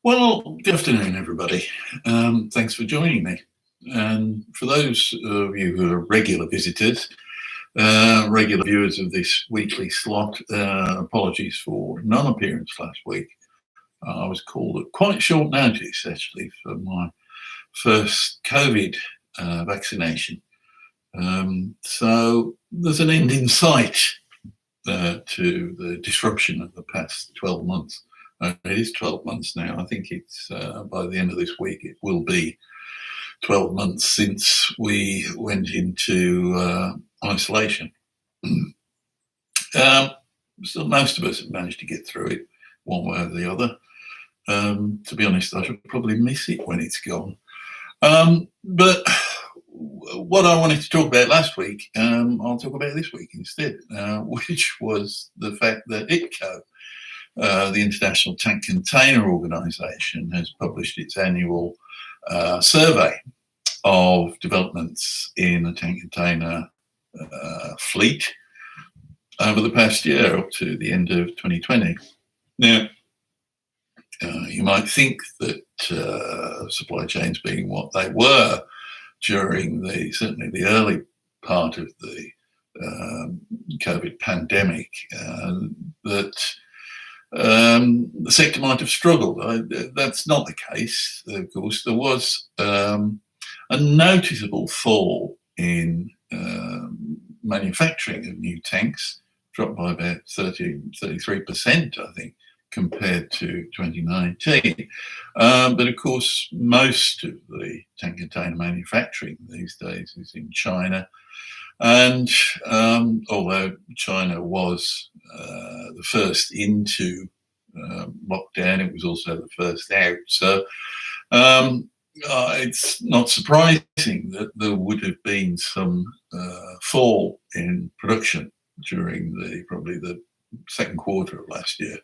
Well, good afternoon, everybody. Thanks for joining me. And for those of you who are regular visitors, regular viewers of this weekly slot, apologies for non-appearance last week. I was called at quite short notice, actually, for my first COVID vaccination. So there's an end in sight to the disruption of the past 12 months. It is 12 months now. I think it's by the end of this week, it will be 12 months since we went into isolation. So most of us have managed to get through it one way or the other. To be honest, I should probably miss it when it's gone. But what I wanted to talk about last week, I'll talk about this week instead, which was the fact that ITCO, the International Tank Container Organization, has published its annual survey of developments in the tank container fleet over the past year up to the end of 2020. Now, you might think that supply chains being what they were during certainly the early part of the COVID pandemic, that the sector might have struggled. That's not the case, of course. There was a noticeable fall in manufacturing of new tanks, dropped by about 33%, I think, compared to 2019. But of course, most of the tank container manufacturing these days is in China. And although China was the first into lockdown, it was also the first out. So it's not surprising that there would have been some fall in production during probably the second quarter of last year.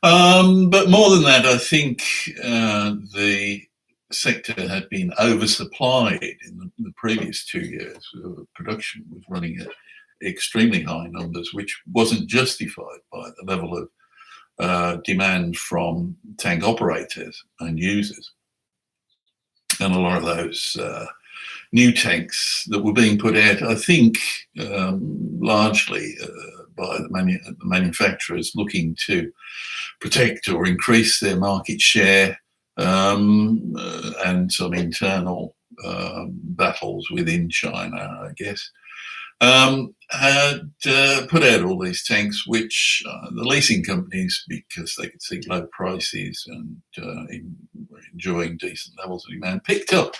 But more than that, I think the sector had been oversupplied in the previous 2 years. Production was running at extremely high numbers, which wasn't justified by the level of demand from tank operators and users. And a lot of those new tanks that were being put out, I think, largely by the manufacturers looking to protect or increase their market share, and some internal battles within China, I guess, had put out all these tanks, which the leasing companies, because they could see low prices and were enjoying decent levels of demand, picked up.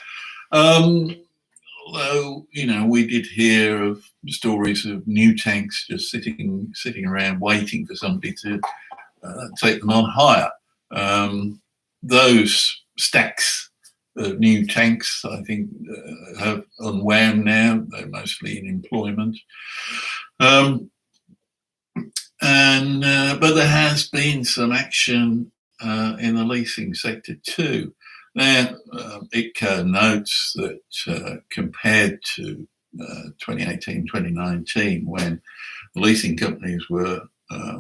Although, we did hear of stories of new tanks just sitting around waiting for somebody to take them on hire. Those stacks of new tanks, I think, have unwound now. They're mostly in employment. But there has been some action in the leasing sector too. Now, ITCO notes that compared to 2018, 2019, when the leasing companies were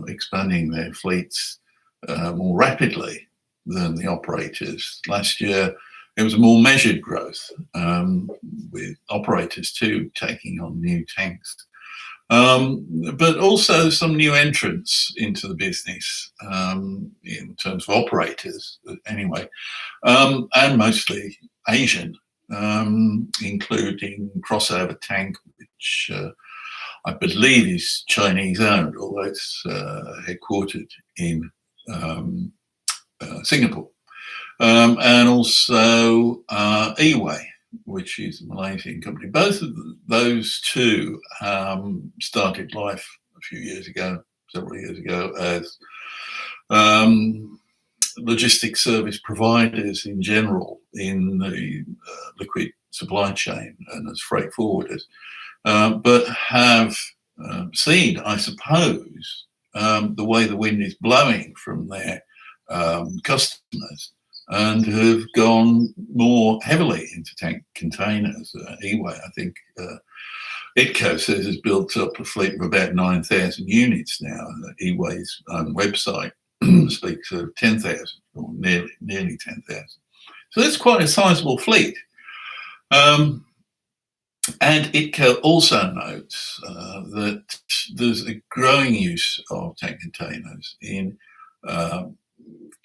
expanding their fleets more rapidly than the operators, last year it was a more measured growth, with operators too taking on new tanks. But also some new entrants into the business, in terms of operators anyway, and mostly Asian, including Crossover Tank, which I believe is Chinese owned, although it's headquartered in Singapore, and also Eway, which is a Malaysian company. Both of those two started life a few years ago, several years ago, as logistics service providers in general in the liquid supply chain and as freight forwarders, but have seen, I suppose, the way the wind is blowing from their customers, and have gone more heavily into tank containers. Eway, I think, ITCO says, has built up a fleet of about 9,000 units now. Eway's own website speaks of 10,000 or nearly 10,000. So that's quite a sizable fleet. And ITCO also notes that there's a growing use of tank containers in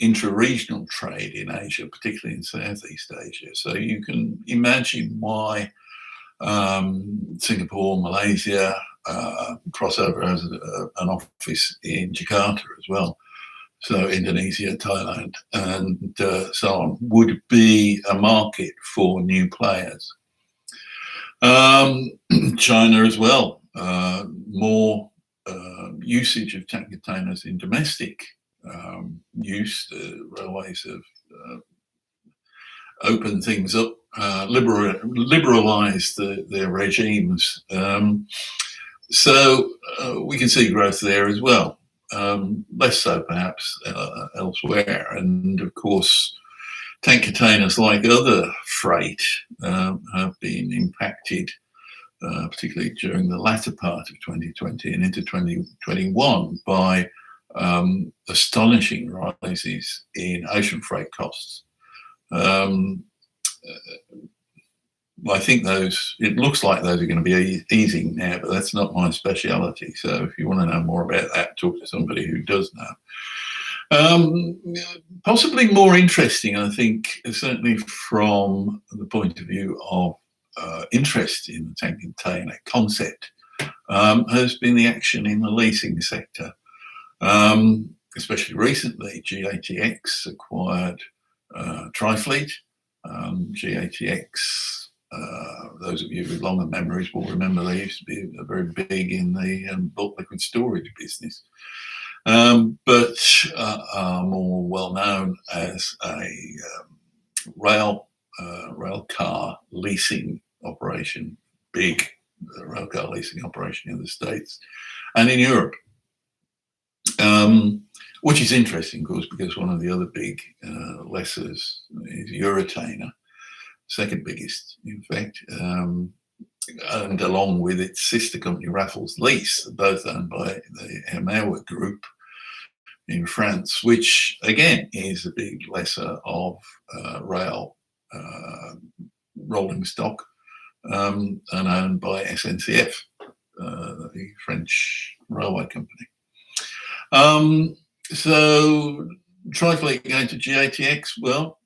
intra-regional trade in Asia, particularly in Southeast Asia. So you can imagine why Singapore, Malaysia, crossover has an office in Jakarta as well. So Indonesia, Thailand, and so on would be a market for new players. China as well, more usage of tank containers in domestic use. The railways have opened things up, liberalised their regimes. So we can see growth there as well. Less so perhaps elsewhere. And of course, tank containers, like other freight, have been impacted, particularly during the latter part of 2020 and into 2021, by astonishing rises in ocean freight costs. I think it looks like those are going to be easing now, but that's not my speciality. So if you want to know more about that, talk to somebody who does know. Possibly more interesting, I think, certainly from the point of view of interest in the tank container concept, has been the action in the leasing sector. Especially recently, GATX acquired Trifleet. GATX, those of you with longer memories will remember they used to be very big in the bulk liquid storage business, but are more well known as a rail car leasing operation, big rail car leasing operation in the States and in Europe. Which is interesting, of course, because one of the other big lessors is Euretainer, second biggest, in fact, and along with its sister company, Raffles Lease, both owned by the Hermès Group in France, which again is a big lessor of rail rolling stock, and owned by SNCF, the French railway company. So Trifleet going to GATX, well,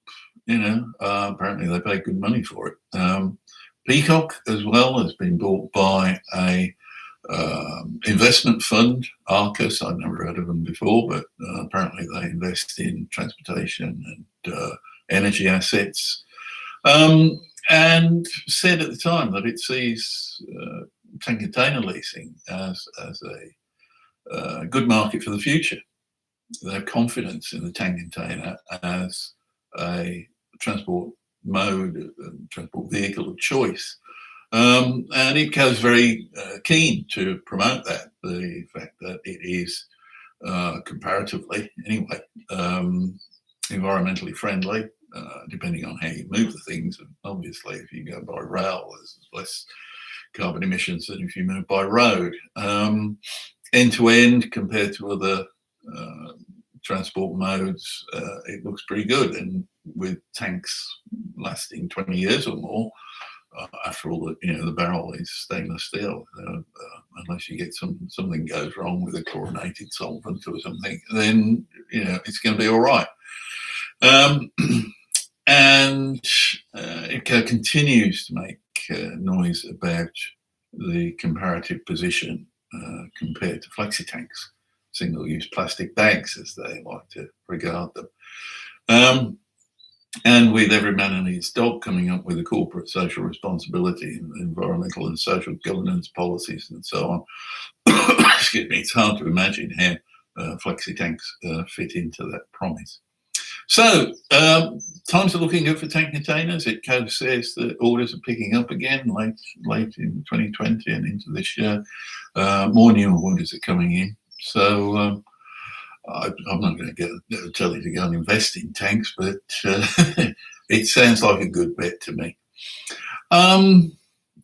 apparently they paid good money for it. Peacock as well has been bought by a investment fund, Arcus. I've never heard of them before, but apparently they invest in transportation and energy assets. And said at the time that it sees tank container leasing as a good market for the future. They have confidence in the tank container as a transport mode, transport vehicle of choice. And ITCO is very keen to promote that, the fact that it is comparatively, anyway, environmentally friendly, depending on how you move the things. And obviously, if you go by rail, there's less carbon emissions than if you move by road. End to end, compared to other transport modes, it looks pretty good. And with tanks lasting 20 years or more, after all, the barrel is stainless steel. Unless you get something goes wrong with a chlorinated solvent or something, then it's going to be all right. And it continues to make noise about the comparative position compared to flexi tanks, single-use plastic bags, as they like to regard them. And with every man and his dog coming up with a corporate social responsibility and environmental and social governance policies and so on, excuse me, it's hard to imagine how flexi tanks fit into that promise. So times are looking good for tank containers. ITCO says that orders are picking up again late in 2020 and into this year. More new orders are coming in. So I'm not going to tell you to go and invest in tanks, but it sounds like a good bet to me.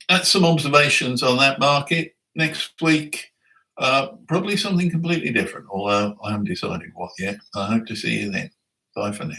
That's some observations on that market. Next week, probably something completely different, although I haven't decided what yet. I hope to see you then. Bye for now.